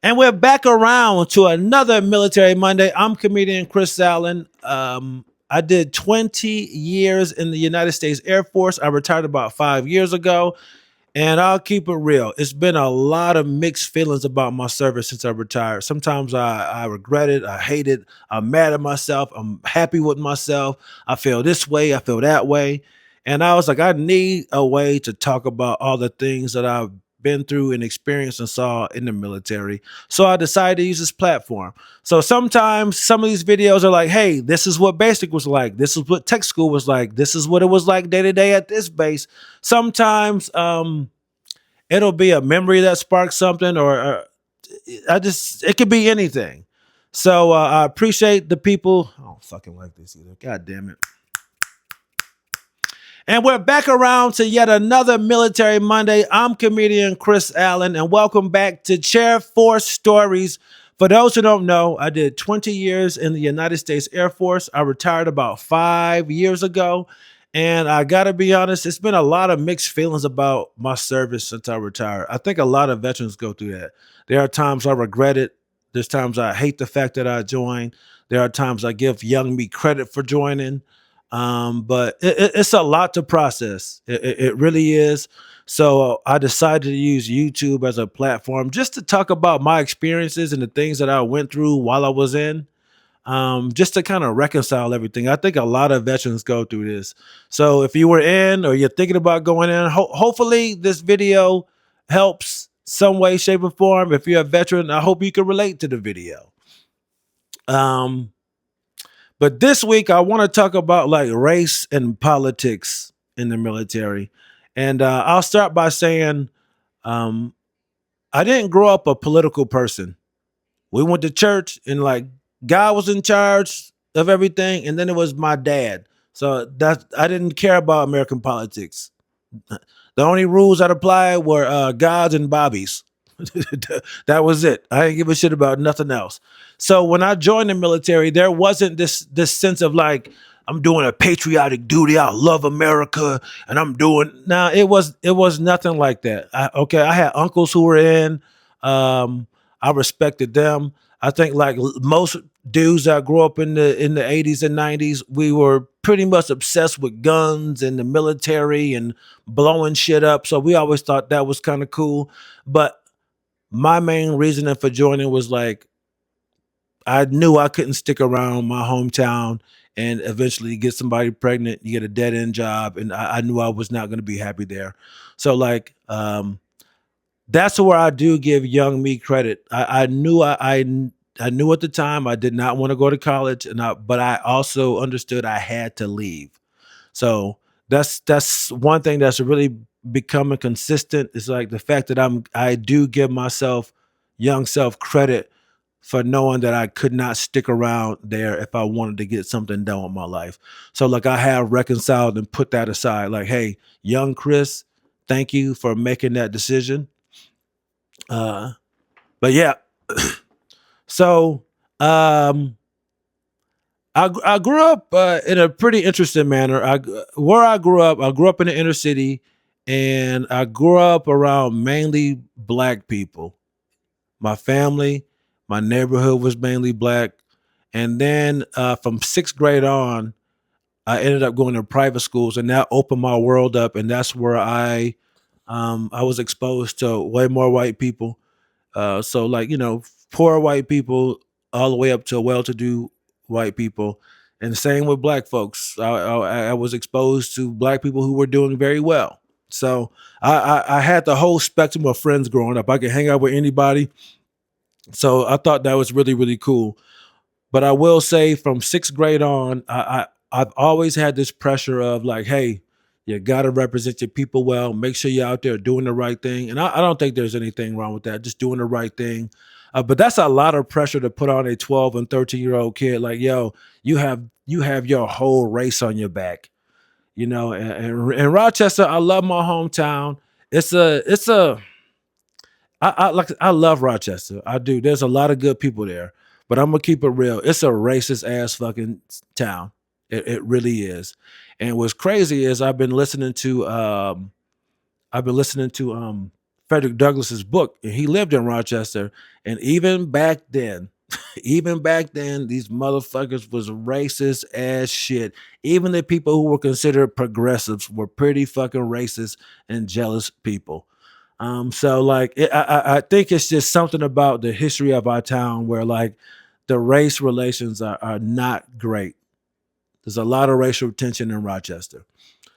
And we're back around to another Military Monday. I'm comedian Chris Allen. I did 20 years in the United States Air Force. I retired about 5 years ago. And I'll keep it real. It's been a lot of mixed feelings about my service since I retired. Sometimes I regret it. I hate it. I'm mad at myself. I'm happy with myself. I feel this way. I feel that way. And I was like, I need a way to talk about all the things that I've been through and experienced and saw in the military. So I decided to use this platform. So sometimes some of these videos are like, hey, this is what basic was like. This is what tech school was like. This is what it was like day to day at this base. Sometimes it'll be a memory that sparks something, or it could be anything. So I appreciate the people. I don't fucking like this either. God damn it. And we're back around to yet another Military Monday. I'm comedian Chris Allen, and welcome back to Chair Force Stories. For those who don't know, I did 20 years in the United States Air Force. I retired about 5 years ago. And I got to be honest, it's been a lot of mixed feelings about my service since I retired. I think a lot of veterans go through that. There are times I regret it. There's times I hate the fact that I joined. There are times I give young me credit for joining. But it's a lot to process. It really is. So I decided to use YouTube as a platform just to talk about my experiences and the things that I went through while I was in. Just to kind of reconcile everything. I think a lot of veterans go through this. So if you were in or you're thinking about going in, hopefully this video helps some way, shape, or form. If you're a veteran, I hope you can relate to the video. Um, but this week, I want to talk about like race and politics in the military. And I'll start by saying um, I didn't grow up a political person. We went to church and like God was in charge of everything, and then it was my dad. So that I didn't care about American politics. The only rules that applied were gods and bobbies. That was it. I didn't give a shit about nothing else. So when I joined the military, there wasn't this sense of like I'm doing a patriotic duty. I love America, and I'm doing now. It was nothing like that. I had uncles who were in. Um, I respected them. I think like most dudes that grew up in the 80s and 90s, we were pretty much obsessed with guns and the military and blowing shit up. So we always thought that was kind of cool. But my main reasoning for joining was like I knew I couldn't stick around my hometown and eventually get somebody pregnant, you get a dead end job, and I knew I was not going to be happy there. So like that's where I do give young me credit. I knew at the time I did not want to go to college, but I also understood I had to leave. So that's one thing that's really becoming consistent. Is like the fact that I do give myself young self credit for knowing that I could not stick around there if I wanted to get something done with my life. So like I have reconciled and put that aside. Like, hey, young Chris, thank you for making that decision. Uh, but yeah, so um, I grew up in a pretty interesting manner. Where I grew up in the inner city, and I grew up around mainly black people. My family, my neighborhood was mainly black, and then from sixth grade on, I ended up going to private schools, and that opened my world up, and that's where I was exposed to way more white people. So like poor white people all the way up to well-to-do white people, and same with black folks. I was exposed to black people who were doing very well. So I had the whole spectrum of friends growing up. I could hang out with anybody. So I thought that was really really cool. But I will say, from sixth grade on, I've always had this pressure of like, hey, you got to represent your people well. Make sure you're out there doing the right thing. And I don't think there's anything wrong with that. Just doing the right thing. But that's a lot of pressure to put on a 12 and 13-year-old kid. Like, yo, you have your whole race on your back. And in Rochester, I love my hometown. It's a I love Rochester. I do. There's a lot of good people there, but I'm gonna keep it real. It's a racist ass fucking town. It really is. And what's crazy is I've been listening to Frederick Douglass's book, and he lived in Rochester. And even back then, even back then, these motherfuckers was racist as shit. Even the people who were considered progressives were pretty fucking racist and jealous people. So like, I think it's just something about the history of our town where like the race relations are not great. There's a lot of racial tension in Rochester.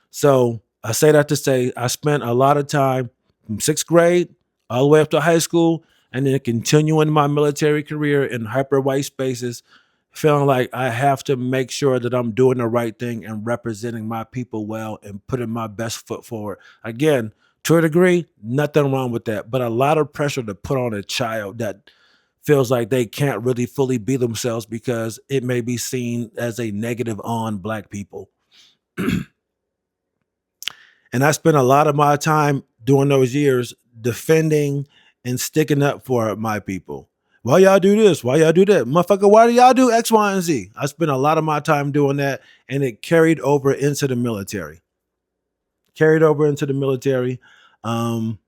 So I say that to say I spent a lot of time from sixth grade all the way up to high school and then continuing my military career in hyper white spaces, feeling like I have to make sure that I'm doing the right thing and representing my people well and putting my best foot forward. Again, to a degree, nothing wrong with that, but a lot of pressure to put on a child that feels like they can't really fully be themselves because it may be seen as a negative on black people. And I spent a lot of my time during those years defending and sticking up for my people. Why y'all do this? Why y'all do that? Motherfucker, why do y'all do X, Y, and Z? I spent a lot of my time doing that, and it carried over into the military. Carried over into the military. Um,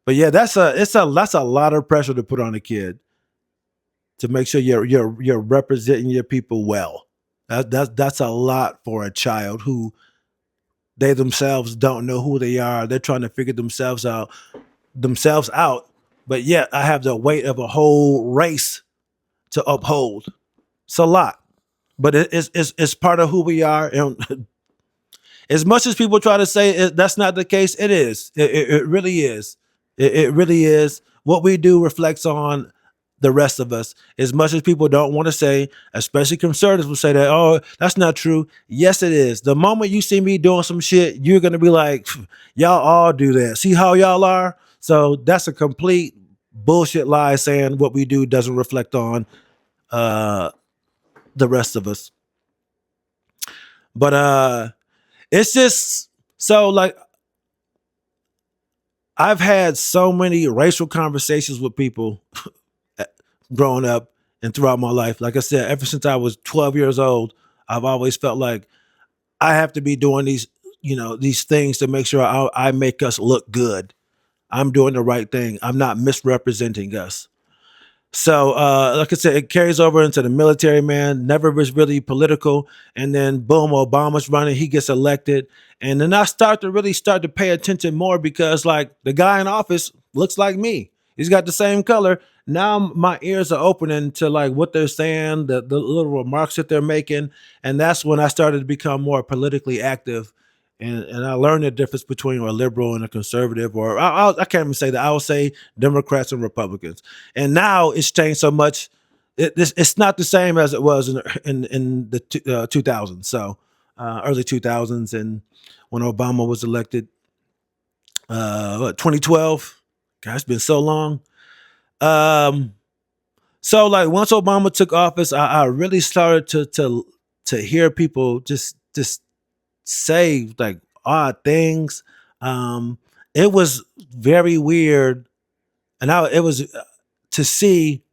but yeah, that's a lot of pressure to put on a kid to make sure you're representing your people well. That's a lot for a child who they themselves don't know who they are. They're trying to figure themselves out. But yet I have the weight of a whole race to uphold. It's a lot. But it's part of who we are. And as much as people try to say that's not the case, it is. It really is. It really is. What we do reflects on the rest of us. As much as people don't want to say, especially conservatives will say that, oh, that's not true. Yes, it is. The moment you see me doing some shit, you're going to be like, y'all all do that. See how y'all are? So that's a complete bullshit lie saying what we do doesn't reflect on uh, the rest of us. But it's just so like I've had so many racial conversations with people growing up and throughout my life. Like I said, ever since I was 12 years old, I've always felt like I have to be doing these things to make sure I make us look good. I'm doing the right thing. I'm not misrepresenting us. So, like I said, it carries over into the military, man. Never was really political. And then, boom, Obama's running. He gets elected. And then I start to pay attention more because, like, the guy in office looks like me. He's got the same color. Now my ears are opening to like what they're saying, the little remarks that they're making. And that's when I started to become more politically active. And I learned the difference between a liberal and a conservative, or I can't even say that. I will say Democrats and Republicans. And now it's changed so much. It's not the same as it was in the 2000s. So early 2000s, and when Obama was elected, 2012. God, it's been so long. Um, so like once Obama took office, I really started to hear people just say like odd things. Um, it was very weird, and it was to see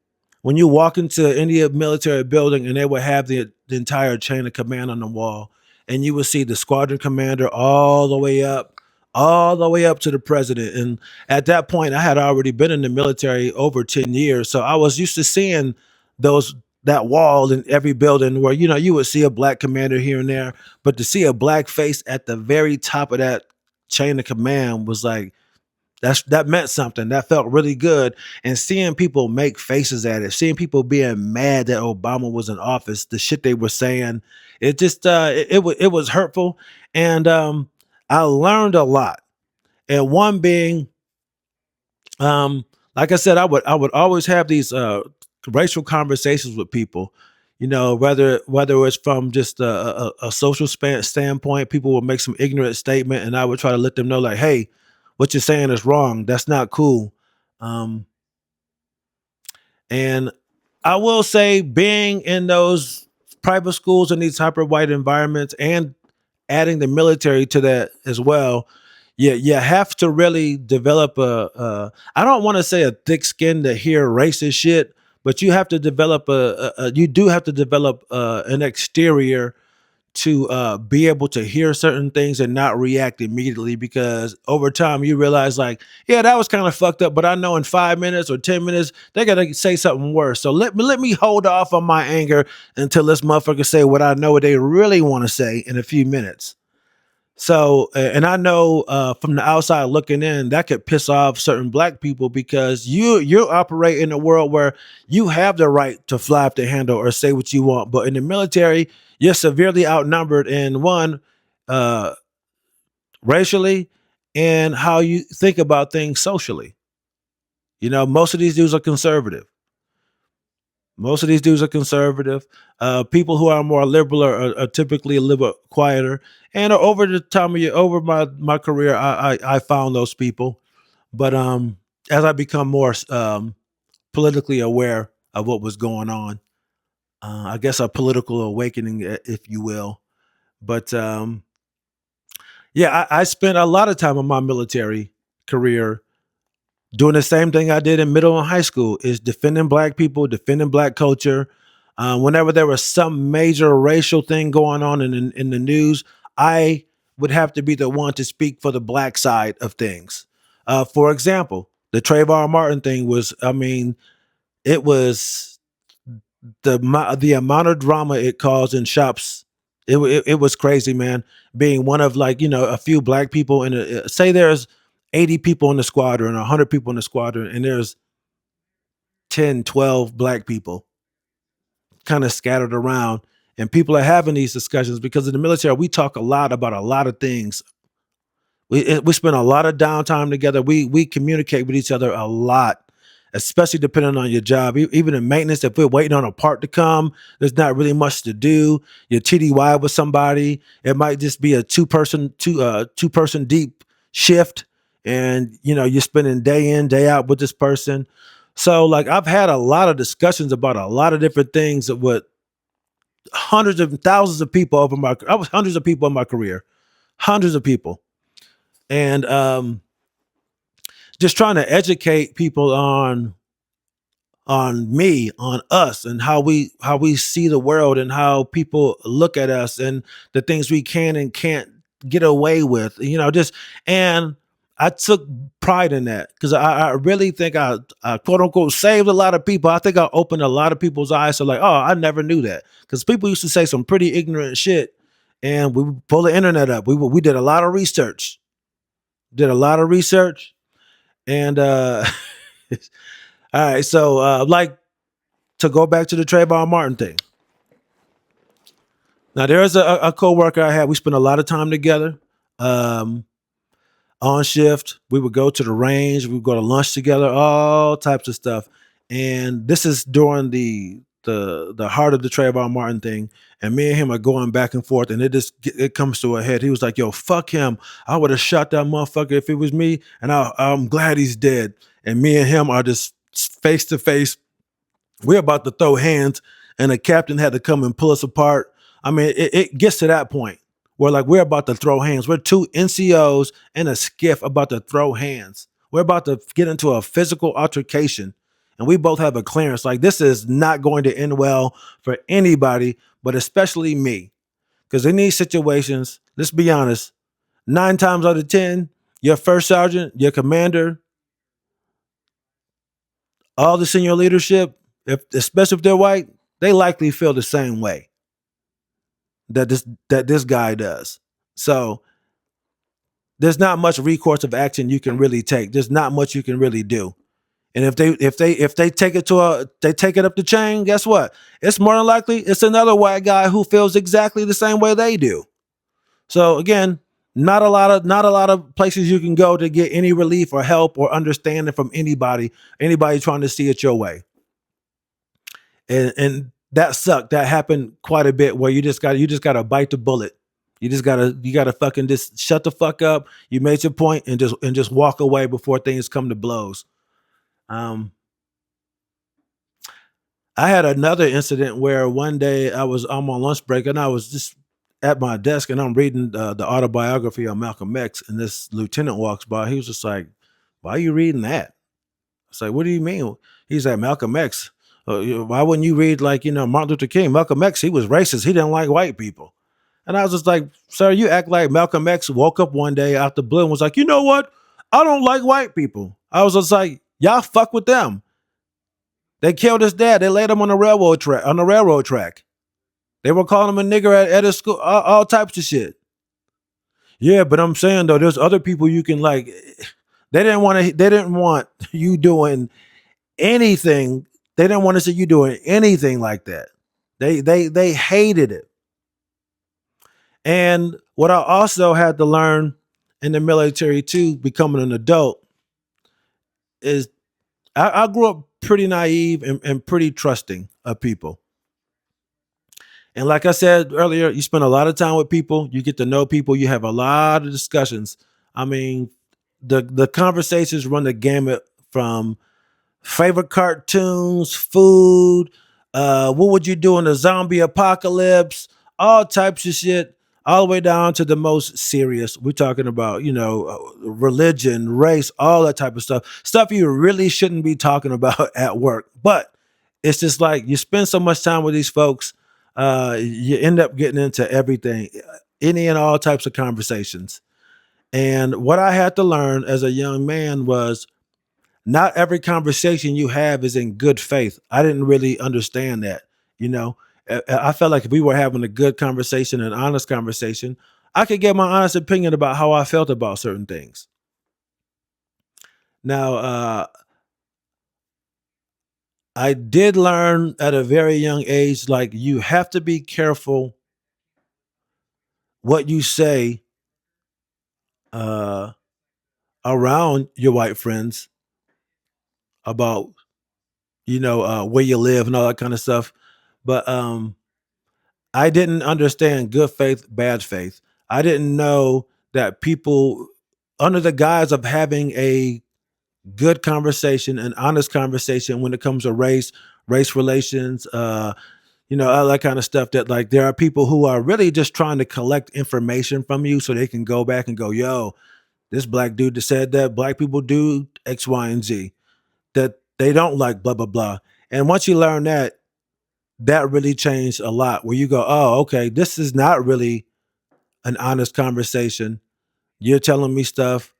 when you walk into any military building and they would have the entire chain of command on the wall, and you would see the squadron commander all the way up to the president. And at that point, I had already been in the military over 10 years. So I was used to seeing those that wall in every building where, you would see a black commander here and there, but to see a black face at the very top of that chain of command was like, that meant something. That felt really good. And seeing people make faces at it, seeing people being mad that Obama was in office, the shit they were saying, it just it was hurtful. And I learned a lot. And one being, like I said, I would always have these racial conversations with people. Whether it's from just a social standpoint, people would make some ignorant statement, and I would try to let them know, like, hey, what you're saying is wrong. That's not cool. Um, and I will say, being in those private schools in these hyper white environments and adding the military to that as well, you have to really develop I don't want to say a thick skin to hear racist shit, but you have to develop you do have to develop an exterior to be able to hear certain things and not react immediately, because over time you realize like, yeah, that was kind of fucked up, but I know in 5 minutes or 10 minutes they're gonna say something worse. So let me hold off on my anger until this motherfucker say what I know they really want to say in a few minutes. So, and I know from the outside looking in, that could piss off certain black people, because you operate in a world where you have the right to fly off the handle or say what you want, but in the military, you're severely outnumbered in one, uh, racially, and how you think about things socially. Most of these dudes are conservative. Most of these dudes are conservative. People who are more liberal are typically a little bit quieter. And over the time of over my career, I found those people. But as I become more politically aware of what was going on, I guess a political awakening, if you will. But yeah, I spent a lot of time in my military career doing the same thing I did in middle and high school, is defending black people, defending black culture. Whenever there was some major racial thing going on in the news, I would have to be the one to speak for the black side of things. For example, the Trayvon Martin thing was, I mean, it was the amount of drama it caused in shops. It was crazy, man. Being one of, like, a few black people in say there's 80 people in the squadron, 100 people in the squadron, and there's 10, 12 black people kind of scattered around. And people are having these discussions because in the military, we talk a lot about a lot of things. We spend a lot of downtime together. We communicate with each other a lot, especially depending on your job. Even in maintenance, if we're waiting on a part to come, there's not really much to do. You're TDY with somebody. It might just be a two person deep shift, and you're spending day in day out with this person. So like I've had a lot of discussions about a lot of different things with hundreds of thousands of people I was hundreds of people in my career, hundreds of people. And just trying to educate people on me, on us, and how we see the world, and how people look at us, and the things we can and can't get away with. Just, and I took pride in that, because I really think I quote unquote saved a lot of people. I think I opened a lot of people's eyes to, like, oh, I never knew that, because people used to say some pretty ignorant shit, and we would pull the internet up. We did a lot of research, and all right. So, like, to go back to the Trayvon Martin thing. Now, there's a coworker I had. We spent a lot of time together, um, on shift. We would go to the range. We would go to lunch together, all types of stuff. And this is during the heart of the Trayvon Martin thing. And me and him are going back and forth, and it comes to a head. He was like, "Yo, fuck him. I would have shot that motherfucker if it was me, and I'm glad he's dead." And me and him are just face to face. We're about to throw hands, and the captain had to come and pull us apart. I mean, it gets to that point where, like, we're about to throw hands. We're two NCOs and a skiff about to throw hands. We're about to get into a physical altercation, and we both have a clearance. Like, this is not going to end well for anybody, but especially me. Because in these situations, let's be honest, 9 times out of 10, your first sergeant, your commander, all the senior leadership, especially if they're white, they likely feel the same way that this guy does. So there's not much recourse of action you can really take. There's not much you can really do. And if they take it up the chain, guess what? It's more than likely it's another white guy who feels exactly the same way they do. So again, not a lot of places you can go to get any relief or help or understanding from anybody trying to see it your way. And that sucked. That happened quite a bit, where you just gotta bite the bullet. You gotta fucking just shut the fuck up. You made your point, and just walk away before things come to blows. Um, I had another incident where one day I'm on lunch break, and I was just at my desk, and I'm reading the autobiography of Malcolm X, and this lieutenant walks by. He was just like, "Why are you reading that?" It's like, "What do you mean?" He's like, "Malcolm X. Why wouldn't you read, like, Martin Luther King? Malcolm X, he was racist. He didn't like white people." And I was just like, sir, you act like Malcolm X woke up one day out the blue and was like, you know what? I don't like white people. I was just like, y'all fuck with them. They killed his dad. They laid him on the railroad track. They were calling him a nigger at his school, all types of shit. Yeah, but I'm saying though, there's other people you can like. They didn't want to. They didn't want you doing anything. They didn't want to see you doing anything like that. They hated it. And what I also had to learn in the military too, becoming an adult, is I grew up pretty naive and pretty trusting of people. And like I said earlier, you spend a lot of time with people, you get to know people, you have a lot of discussions. I mean, the conversations run the gamut from favorite cartoons, food, what would you do in a zombie apocalypse, all types of shit, all the way down to the most serious. We're talking about, religion, race, all that type of stuff you really shouldn't be talking about at work. But it's just like you spend so much time with these folks, you end up getting into everything, any and all types of conversations. And what I had to learn as a young man was not every conversation you have is in good faith. I didn't really understand that. You know, I felt like if we were having a good conversation, an honest conversation, I could get my honest opinion about how I felt about certain things. Now, I did learn at a very young age, like you have to be careful what you say uh, around your white friends about, where you live and all that kind of stuff. But I didn't understand good faith, bad faith. I didn't know that people, under the guise of having a good conversation, an honest conversation when it comes to race relations, all that kind of stuff, that like there are people who are really just trying to collect information from you so they can go back and go, yo, this black dude that said that black people do X, Y, and Z, that they don't like blah, blah, blah. And once you learn that, that really changed a lot where you go, oh, okay, this is not really an honest conversation. You're telling me stuff.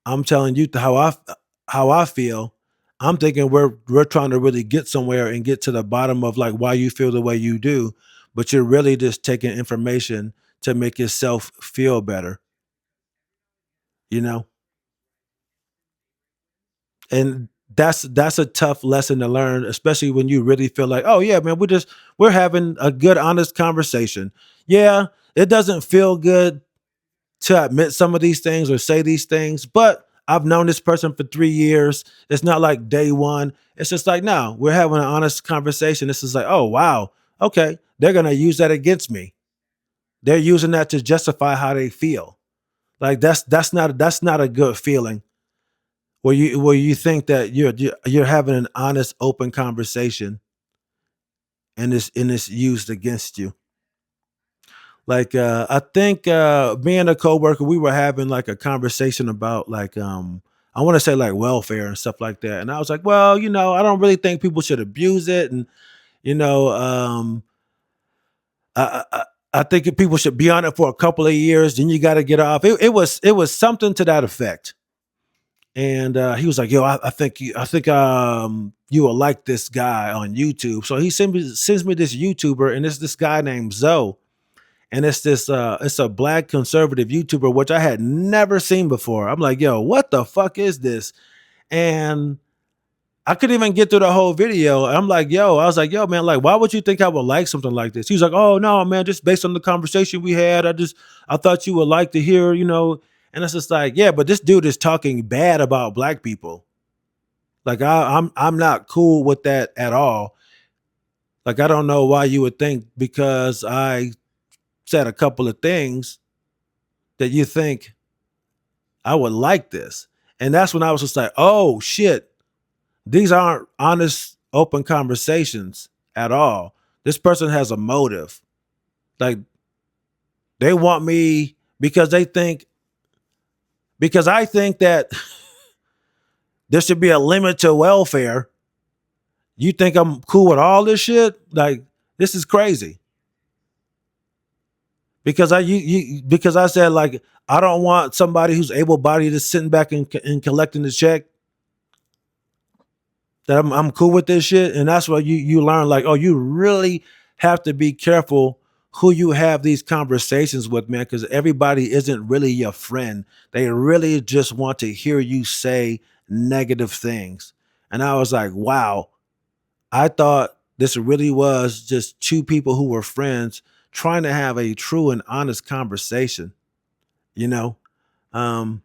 I'm telling you how I feel. I'm thinking we're trying to really get somewhere and get to the bottom of like why you feel the way you do, but you're really just taking information to make yourself feel better, you know? And that's a tough lesson to learn, especially when you really feel like, oh yeah, man, we're having a good, honest conversation. Yeah, it doesn't feel good to admit some of these things or say these things, but I've known this person for 3 years. It's not like day one. It's just like, no, we're having an honest conversation. This is like, oh wow, okay, they're gonna use that against me. They're using that to justify how they feel. Like that's not a good feeling where you think that you're having an honest, open conversation and it's used against you. Like I think me and a coworker, we were having like a conversation about like I want to say like welfare and stuff like that. And I was like, well, I don't really think people should abuse it. And you know, um I, I I think if people should be on it for a couple of years, then you got to get off. It was something to that effect. And he was like, "Yo, I think you will like this guy on YouTube." So he sends me this YouTuber, and it's this guy named Zoe, and it's a black conservative YouTuber which I had never seen before. I'm like, "Yo, what the fuck is this?" And I couldn't even get through the whole video. I'm like, "Yo," I was like, "Yo, man, like, why would you think I would like something like this?" He was like, "Oh no, man, just based on the conversation we had, I thought you would like to hear." And it's just like, yeah, but this dude is talking bad about black people. Like I'm not cool with that at all. Like I don't know why you would think because I said a couple of things that you think I would like this. And that's when I was just like, oh shit, these aren't honest, open conversations at all. This person has a motive. Like they want me because I think that there should be a limit to welfare. You think I'm cool with all this shit? Like, this is crazy. because because I said like I don't want somebody who's able bodied just sitting back and collecting the check. That I'm cool with this shit, and that's what you learn. Like, oh, you really have to be careful who you have these conversations with, man, because everybody isn't really your friend. They really just want to hear you say negative things. And I was like, wow, I thought this really was just two people who were friends trying to have a true and honest conversation, you know? Um,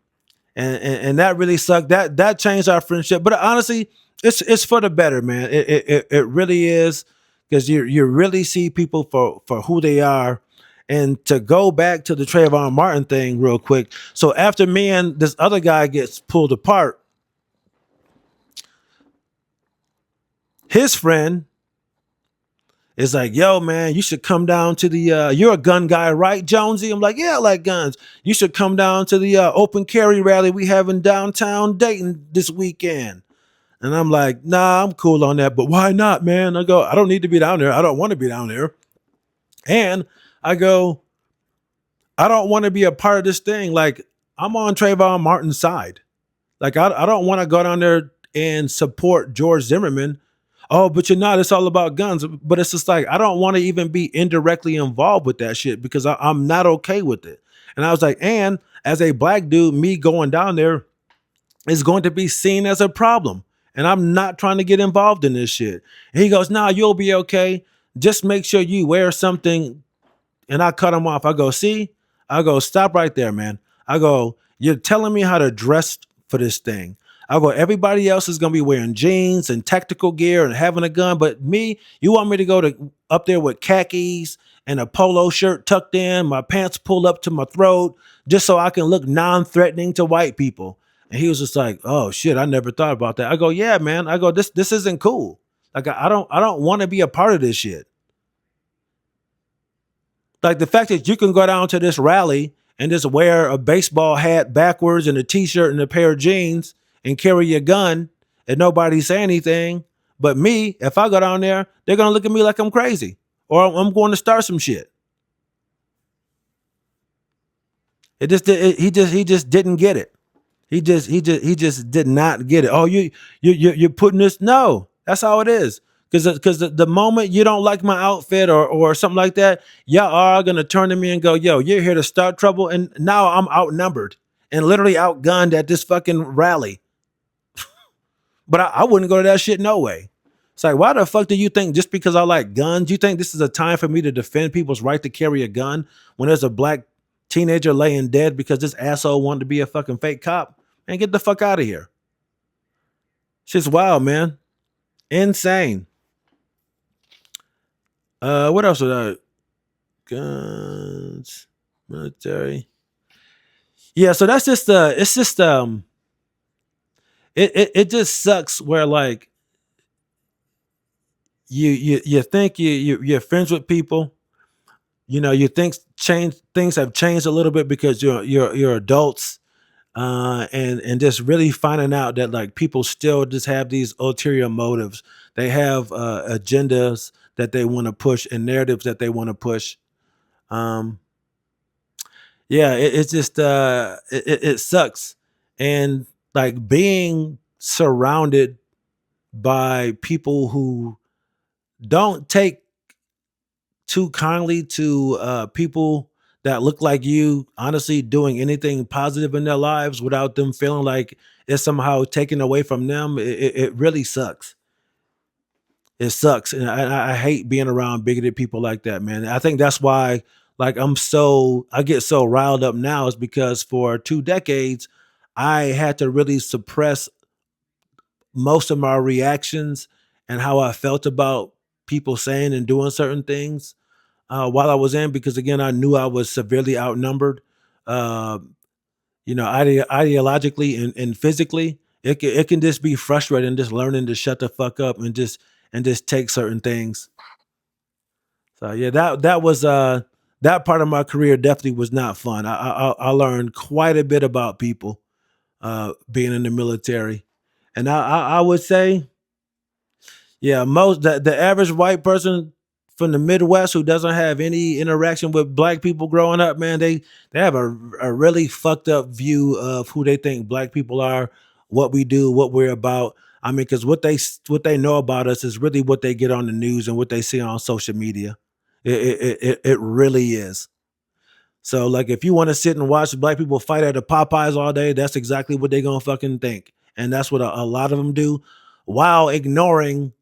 and that really sucked. That changed our friendship. But honestly, it's for the better, man. It really is, because you really see people for who they are. And to go back to the Trayvon Martin thing real quick. So after me and this other guy gets pulled apart, his friend is like, yo, man, you should come down to the you're a gun guy, right, Jonesy? I'm like, yeah, I like guns. You should come down to the open carry rally we have in downtown Dayton this weekend. And I'm like, nah, I'm cool on that. But why not, man? I go, I don't need to be down there. I don't want to be down there. And I go, I don't want to be a part of this thing. Like, I'm on Trayvon Martin's side. Like, I don't want to go down there and support George Zimmerman. Oh, but you're not. It's all about guns. But it's just like, I don't want to even be indirectly involved with that shit because I'm not okay with it. And I was like, and as a black dude, me going down there is going to be seen as a problem. And I'm not trying to get involved in this shit. And he goes, nah, you'll be okay. Just make sure you wear something. And I cut him off. I go, see, I go, stop right there, man. I go, you're telling me how to dress for this thing. I go, everybody else is gonna be wearing jeans and tactical gear and having a gun, but me, you want me to go to up there with khakis and a polo shirt tucked in, my pants pulled up to my throat, just so I can look non-threatening to white people. And he was just like, oh shit, I never thought about that. I go, yeah, man. I go, this isn't cool. Like I don't want to be a part of this shit. Like the fact that you can go down to this rally and just wear a baseball hat backwards and a t-shirt and a pair of jeans and carry your gun and nobody say anything. But me, if I go down there, they're gonna look at me like I'm crazy or I'm going to start some shit. He just didn't get it. He just did not get it. Oh, you're putting this. No, that's how it is. Because the moment you don't like my outfit or something like that, y'all are gonna turn to me and go, yo, you're here to start trouble. And now I'm outnumbered and literally outgunned at this fucking rally. But I wouldn't go to that shit no way. It's like, why the fuck do you think just because I like guns, you think this is a time for me to defend people's right to carry a gun when there's a black teenager laying dead because this asshole wanted to be a fucking fake cop? Man, get the fuck out of here. Shit's wild, man. Insane. What else was that? Guns, military. Yeah, so that's just it's just it just sucks where like you think you're friends with people. You know, you think change things have changed a little bit because you're adults, and just really finding out that like people still just have these ulterior motives. They have agendas that they want to push and narratives that they want to push. Um, yeah, it's just it sucks, and like being surrounded by people who don't take too kindly to people that look like you honestly doing anything positive in their lives without them feeling like it's somehow taken away from them. It really sucks. It sucks, and I hate being around bigoted people like that, man. I think that's why, like, I get so riled up now is because for 2 decades, I had to really suppress most of my reactions and how I felt about people saying and doing certain things while I was in, because again, I knew I was severely outnumbered. Uh, ideologically and physically, it can just be frustrating just learning to shut the fuck up and just take certain things. So yeah, that was that part of my career definitely was not fun. I learned quite a bit about people being in the military, and I would say, yeah, most the average white person from the Midwest who doesn't have any interaction with black people growing up, man, they have a really fucked up view of who they think black people are, what we do, what we're about. I mean, because what they know about us is really what they get on the news and what they see on social media. It really is. So like if you want to sit and watch black people fight at the Popeyes all day, that's exactly what they're gonna fucking think. And that's what a lot of them do while ignoring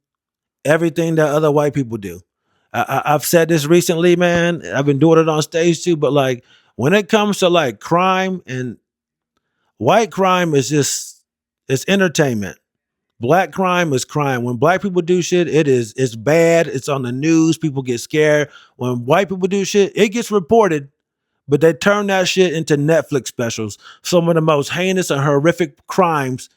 everything that other white people do. I've said this recently, man. I've been doing it on stage too, but like when it comes to like crime and white crime is just it's entertainment. Black crime is crime. When black people do shit, it's bad. It's on the news. People get scared. When white people do shit, it gets reported, but they turn that shit into Netflix specials. Some of the most heinous and horrific crimes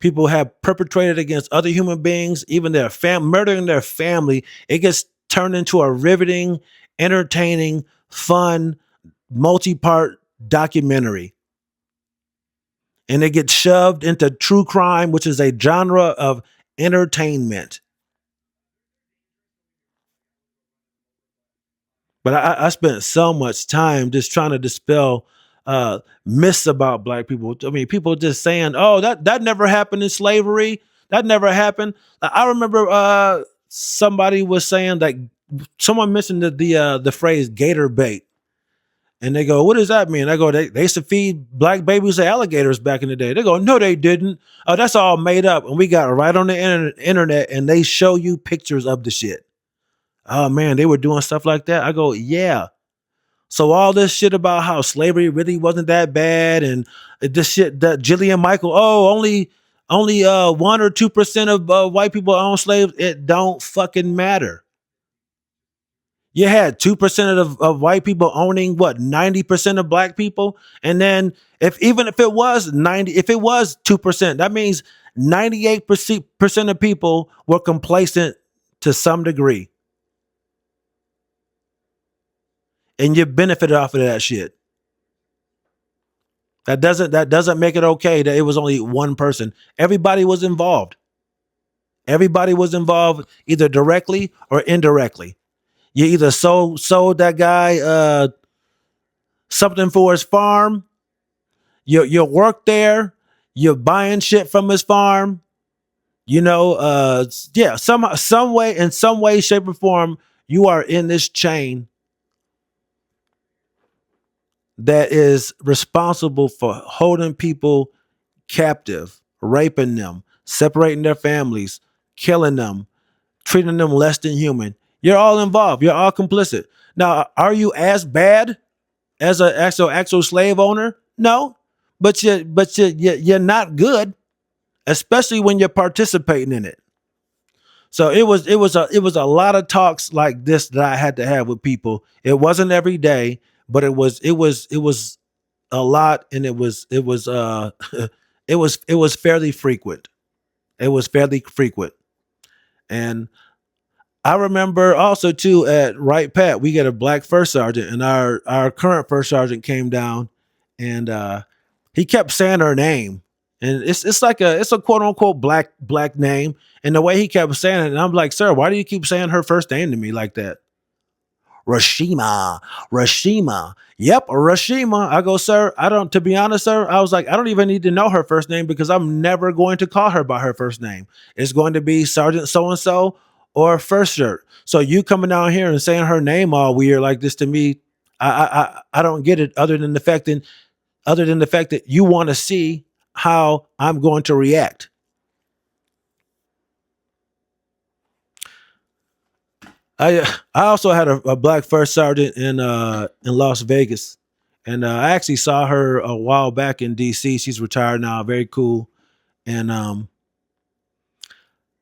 people have perpetrated against other human beings, even their murdering their family, it gets turned into a riveting, entertaining, fun, multi-part documentary. And it gets shoved into true crime, which is a genre of entertainment. But I spent so much time just trying to dispel myths about black people. I mean, people just saying, "Oh, that never happened in slavery. That never happened." I remember somebody was saying that someone mentioned the phrase "gator bait," and they go, "What does that mean?" I go, "They used to feed black babies to alligators back in the day." They go, "No, they didn't. Oh, that's all made up." And we got right on the internet, and they show you pictures of the shit. Oh man, they were doing stuff like that. I go, yeah. So all this shit about how slavery really wasn't that bad, and this shit that Jillian Michael, oh, only 1 or 2% of white people own slaves. It don't fucking matter. You had 2% of white people owning what 90% of black people, and then if it was 90, if it was 2%, that means 98% of people were complacent to some degree, and you benefited off of that shit. That doesn't make it okay that it was only one person. Everybody was involved. Everybody was involved either directly or indirectly. You either sold that guy something for his farm. You work there. You're buying shit from his farm. Yeah, some way, shape, or form, you are in this chain that is responsible for holding people captive, raping them, separating their families, killing them, treating them less than human. You're all involved. You're all complicit. Now, are you as bad as an actual slave owner? No, but you're not good, especially when you're participating in it. So it was a lot of talks like this that I had to have with people. It wasn't every day, but it was a lot, and it was it was fairly frequent. It was fairly frequent. And I remember also too at Wright Pat, we get a black first sergeant, and our current first sergeant came down, and he kept saying her name. And it's a quote unquote black name. And the way he kept saying it, and I'm like, sir, why do you keep saying her first name to me like that? Rashima, Rashima. Yep, Rashima. I go, sir, I don't, to be honest, sir, I was like, I don't even need to know her first name because I'm never going to call her by her first name. It's going to be Sergeant so and so or First Shirt. So you coming down here and saying her name all weird like this to me, I don't get it other than the fact that you want to see how I'm going to react. I also had a black first sergeant in Las Vegas, and I actually saw her a while back in D.C. She's retired now, very cool. And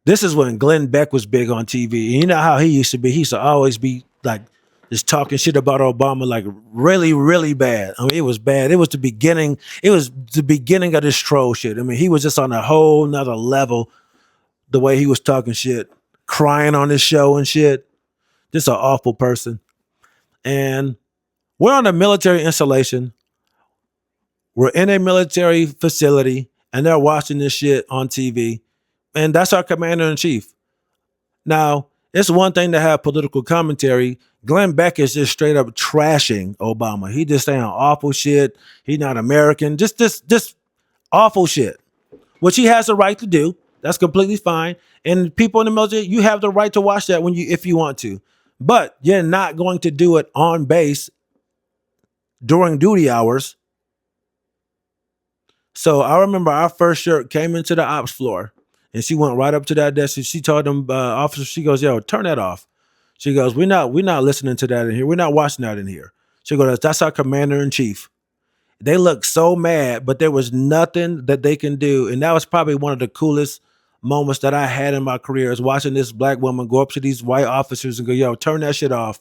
this is when Glenn Beck was big on TV. And you know how he used to be. He used to always be like just talking shit about Obama, like really, really bad. I mean, it was bad. It was the beginning. It was the beginning of this troll shit. I mean, he was just on a whole nother level. The way he was talking shit, crying on his show and shit. Just an awful person. And we're on a military installation. We're in a military facility, and they're watching this shit on TV. And that's our commander in chief. Now, It's one thing to have political commentary. Glenn Beck is just straight up trashing Obama. He just saying awful shit. He not American. Just awful shit, which he has the right to do. That's completely fine. And people in the military, you have the right to watch that when you if you want to, but you're not going to do it on base during duty hours. So I remember our first shirt came into the ops floor, and she went right up to that desk and she told them officers, she goes, "Yo, turn that off." She goes, "We're not listening to that in here. We're not watching that in here." She goes, "That's our commander in chief." They looked so mad, but there was nothing that they can do. And that was probably one of the coolest moments that I had in my career is watching this black woman go up to these white officers and go, "Yo, turn that shit off.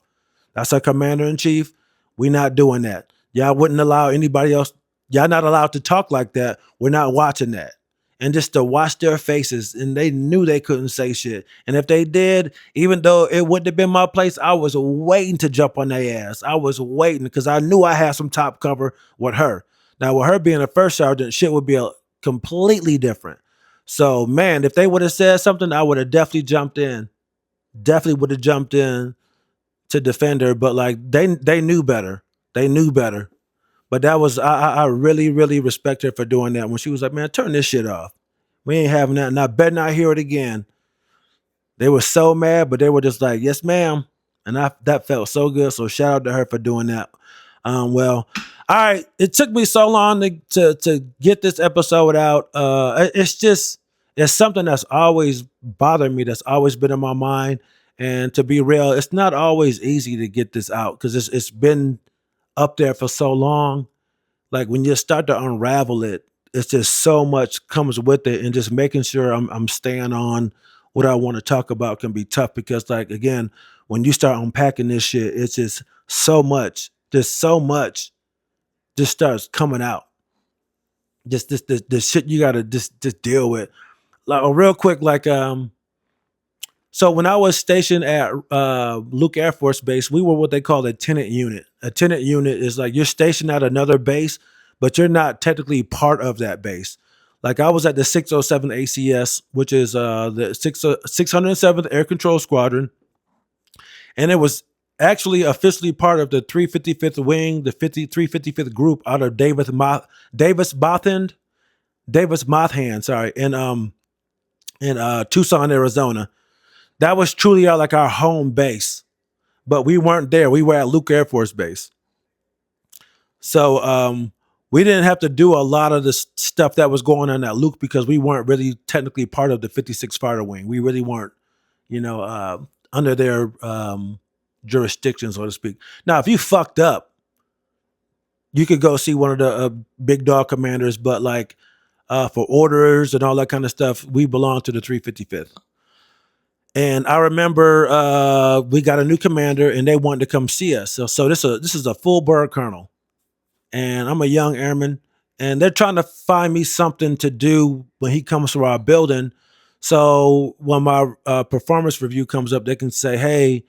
That's our commander in chief. We not doing that. Y'all wouldn't allow anybody else. Y'all not allowed to talk like that. We're not watching that." And just to watch their faces, and they knew they couldn't say shit. And if they did, even though it wouldn't have been my place, I was waiting to jump on their ass. I was waiting because I knew I had some top cover with her. Now, with her being a first sergeant, shit would be completely different. So, man, if they would have said something, I would have definitely jumped in. Definitely would have jumped in to defend her. But like they knew better. They knew better. But that was I really really respect her for doing that when she was like, "Man, turn this shit off. We ain't having that, and I better not hear it again." They were so mad, but they were just like, "Yes, ma'am," and that felt so good. So shout out to her for doing that. Well, all right. It took me so long to get this episode out. It's just it's something that's always bothered me. That's always been in my mind. And to be real, it's not always easy to get this out because it's been up there for so long. Like when you start to unravel it, it's just so much comes with it, and just making sure I'm staying on what I want to talk about can be tough because, like again, when you start unpacking this shit, it's just so much, just starts coming out. Just this shit you gotta just deal with. Like real quick, like so when I was stationed at Luke Air Force Base, we were what they call a tenant unit. A tenant unit is like you're stationed at another base, but you're not technically part of that base. Like I was at the 607 ACS, which is the 607th Air Control Squadron, and it was actually officially part of the 355th Wing, the 355th Group out of Davis Mothend, Davis Mothan, sorry, in Tucson, Arizona. That was truly our home base, but we weren't there. We were at Luke Air Force Base. So we didn't have to do a lot of the stuff that was going on at Luke because we weren't really technically part of the 56th Fighter Wing. We really weren't, under their jurisdiction, so to speak. Now, if you fucked up, you could go see one of the big dog commanders, but like for orders and all that kind of stuff, we belong to the 355th. And I remember we got a new commander, and they wanted to come see us. So this is a full bird colonel, and I'm a young airman, and they're trying to find me something to do when he comes to our building. So when my performance review comes up, they can say, "Hey,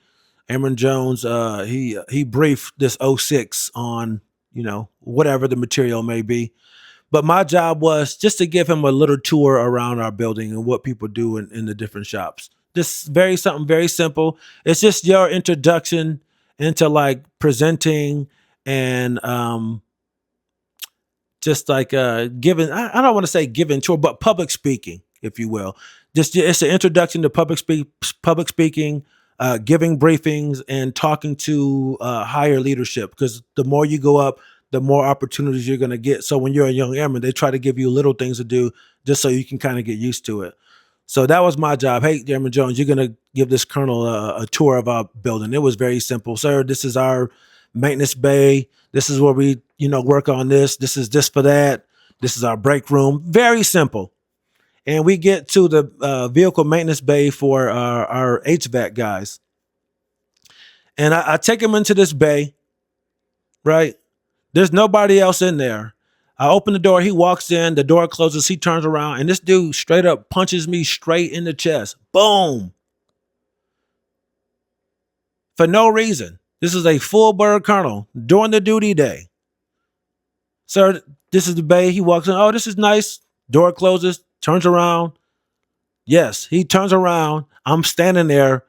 Airman Jones, he briefed this '06 on whatever the material may be." But my job was just to give him a little tour around our building and what people do in the different shops. Just something very simple. It's just your introduction into like presenting and just like giving. I don't want to say giving tour, but public speaking, if you will. Just it's an introduction to public speaking, giving briefings, and talking to higher leadership. Because the more you go up, the more opportunities you're going to get. So when you're a young airman, they try to give you little things to do just so you can kind of get used to it. So that was my job. "Hey, Airman Jones, you're going to give this colonel a tour of our building." It was very simple. "Sir, this is our maintenance bay. This is where we, work on this. This is this for that. This is our break room." Very simple. And we get to the vehicle maintenance bay for our HVAC guys. And I take him into this bay, right? There's nobody else in there. I open the door. He walks in. The door closes. He turns around, and this dude straight up punches me straight in the chest. Boom. For no reason. This is a full bird colonel during the duty day. "Sir, this is the bay." He walks in. "Oh, this is nice." Door closes. Turns around. Yes, he turns around. I'm standing there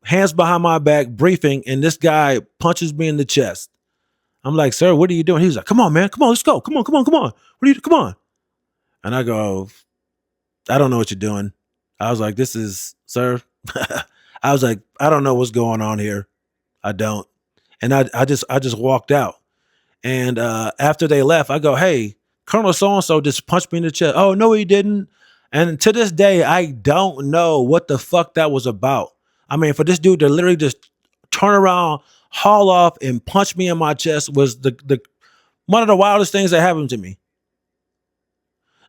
hands behind my back, briefing, and this guy punches me in the chest. I'm like, sir, what are you doing? He's like, come on, man, come on, let's go, come on, come on, come on. What are you? Come on. And I go, I don't know what you're doing. I was like, this is, sir. I was like, I don't know what's going on here. I don't. And I just walked out. And after they left, I go, hey, Colonel so and so just punched me in the chest. Oh, no, he didn't. And to this day, I don't know what the fuck that was about. I mean, for this dude to literally just turn around, haul off, and punch me in my chest was the one of the wildest things that happened to me.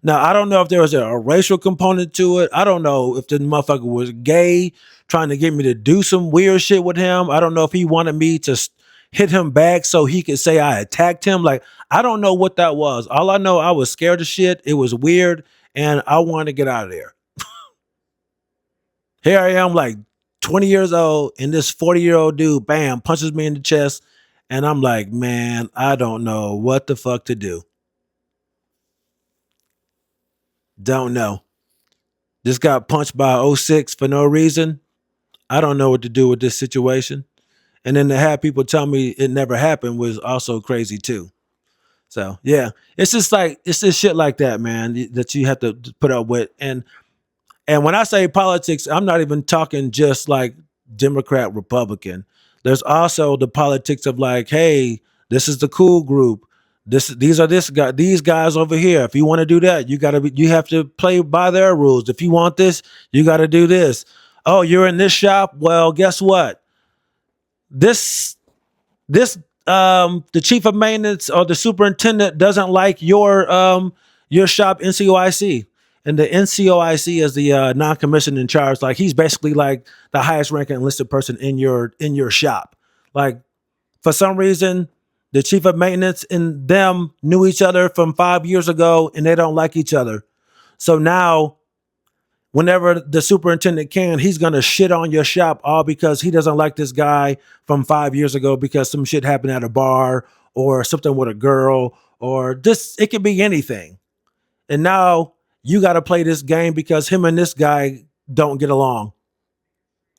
Now, I don't know if there was a racial component to it. I don't know if the motherfucker was gay, trying to get me to do some weird shit with him. I don't know if he wanted me to hit him back so he could say I attacked him. Like, I don't know what that was. All I know, I was scared of shit. It was weird, and I wanted to get out of there. Here I am, like 20 years old, and this 40-year-old dude, bam, punches me in the chest. And I'm like, man, I don't know what the fuck to do. Don't know. Just got punched by '06 for no reason. I don't know what to do with this situation. And then to have people tell me it never happened was also crazy too. So yeah, it's just like it's just shit like that, man, that you have to put up with. And when I say politics, I'm not even talking just like Democrat, Republican. There's also the politics of like, hey, this is the cool group. These are these guys over here. If you want to do that, you have to play by their rules. If you want this, you got to do this. Oh, you're in this shop. Well, guess what? This this the chief of maintenance or the superintendent doesn't like your shop NCOIC. And the NCOIC is the non-commissioned in charge. Like he's basically like the highest ranking enlisted person in your shop. Like for some reason, the chief of maintenance and them knew each other from 5 years ago, and they don't like each other. So now whenever the superintendent can, he's gonna shit on your shop all because he doesn't like this guy from 5 years ago because some shit happened at a bar or something with a girl or this. It could be anything. And now you got to play this game because him and this guy don't get along.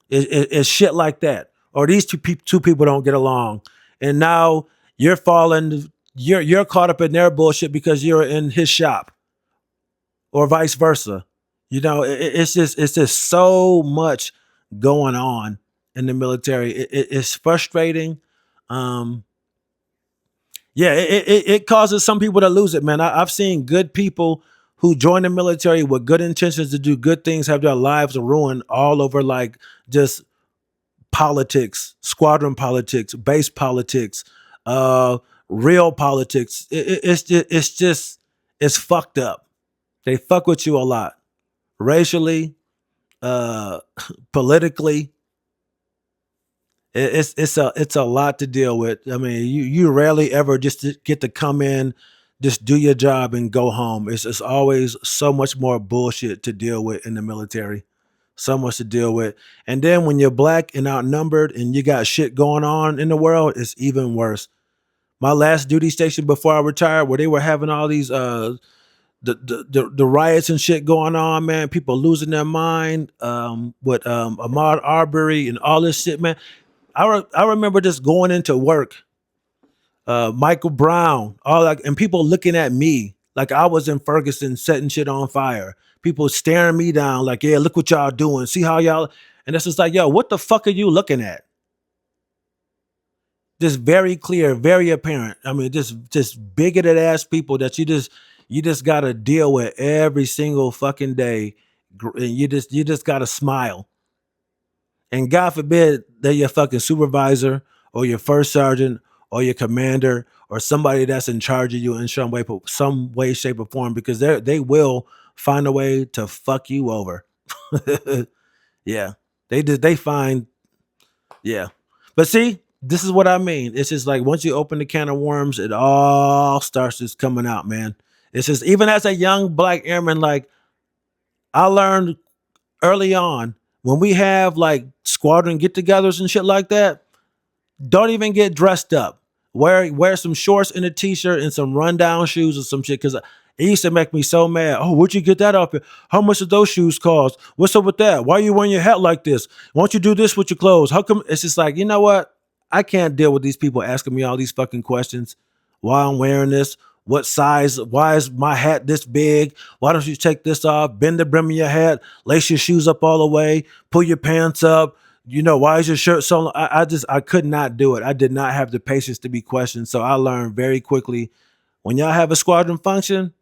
It's shit like that. Or these two people don't get along, and now you're falling. You're caught up in their bullshit because you're in his shop, or vice versa. It's just so much going on in the military. It's frustrating. Um, yeah, it causes some people to lose it, man. I've seen good people who join the military with good intentions to do good things have their lives ruined all over, like just politics, squadron politics, base politics, uh, real politics. It's fucked up. They fuck with you a lot, racially, uh, politically. It's a lot to deal with. I mean, you rarely ever just get to come in, just do your job and go home. It's always so much more bullshit to deal with in the military. So much to deal with. And then when you're black and outnumbered and you got shit going on in the world, it's even worse. My last duty station before I retired, where they were having all these the riots and shit going on, man, people losing their mind, with Ahmaud Arbery and all this shit, man. I remember just going into work, Michael Brown, all like, and people looking at me like I was in Ferguson setting shit on fire. People staring me down like, yeah, look what y'all doing. See how y'all, and it's just like, yo, what the fuck are you looking at? Just very clear, very apparent. I mean, just bigoted ass people that you just gotta deal with every single fucking day. And you just gotta smile. And God forbid they're your fucking supervisor or your first sergeant or your commander or somebody that's in charge of you in some way, shape, or form, because they will find a way to fuck you over. Yeah. They find, yeah. But see, this is what I mean. It's just like once you open the can of worms, it all starts just coming out, man. It's just even as a young black airman, like I learned early on when we have like squadron get-togethers and shit like that, don't even get dressed up. wear some shorts and a t-shirt and some rundown shoes or some shit. Cause it used to make me so mad. Oh, where'd you get that outfit? How much did those shoes cost? What's up with that? Why are you wearing your hat like this? Why don't you do this with your clothes? How come? It's just like, you know what? I can't deal with these people asking me all these fucking questions. Why I'm wearing this? What size? Why is my hat this big? Why don't you take this off? Bend the brim of your hat, lace your shoes up all the way, pull your pants up. Why is your shirt so long? I could not do it. I did not have the patience to be questioned. So I learned very quickly, when y'all have a squadron function,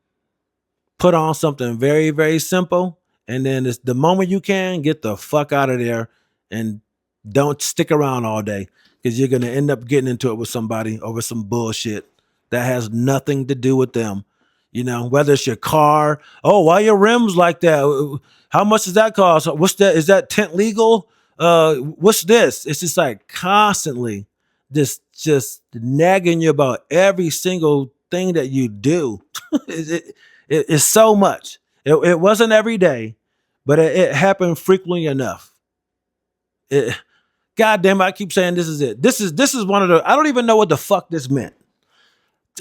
put on something very, very simple. And then it's the moment you can, get the fuck out of there and don't stick around all day, because you're going to end up getting into it with somebody over some bullshit that has nothing to do with them. Whether it's your car. Oh, why your rims like that? How much does that cost? What's that? Is that tent legal? What's this? It's just like constantly just nagging you about every single thing that you do. It's so much. It wasn't every day, but it happened frequently enough. God damn it, I keep saying this is it. This is one of the, I don't even know what the fuck this meant.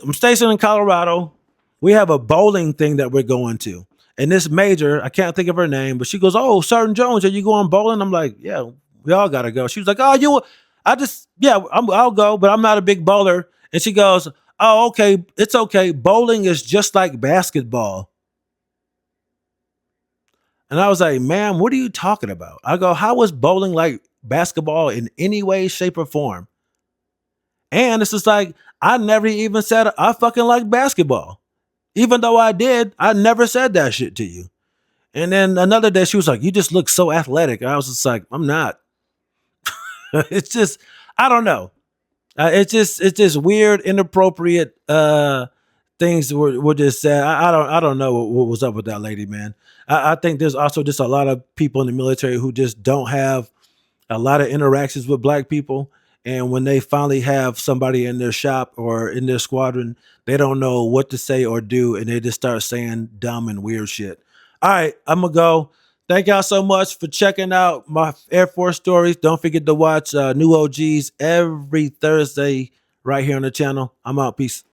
I'm stationed in Colorado. We have a bowling thing that we're going to. And this major, I can't think of her name, but she goes, "Oh, Sergeant Jones, are you going bowling?" I'm like, "Yeah, we all gotta go." She was like, yeah, I'll go, but I'm not a big bowler. And she goes, "Oh, okay, it's okay. Bowling is just like basketball." And I was like, "Ma'am, what are you talking about?" I go, "How is bowling like basketball in any way, shape, or form?" And it's just like, I never even said I fucking like basketball. Even though I did, I never said that shit to you. And then another day she was like, "You just look so athletic." And I was just like, "I'm not." It's just, I don't know. It's just weird, inappropriate things were just said. I don't know what was up with that lady, man. I think there's also just a lot of people in the military who just don't have a lot of interactions with black people. And when they finally have somebody in their shop or in their squadron, they don't know what to say or do. And they just start saying dumb and weird shit. All right, I'm going to go. Thank y'all so much for checking out my Air Force stories. Don't forget to watch New OGs every Thursday right here on the channel. I'm out. Peace.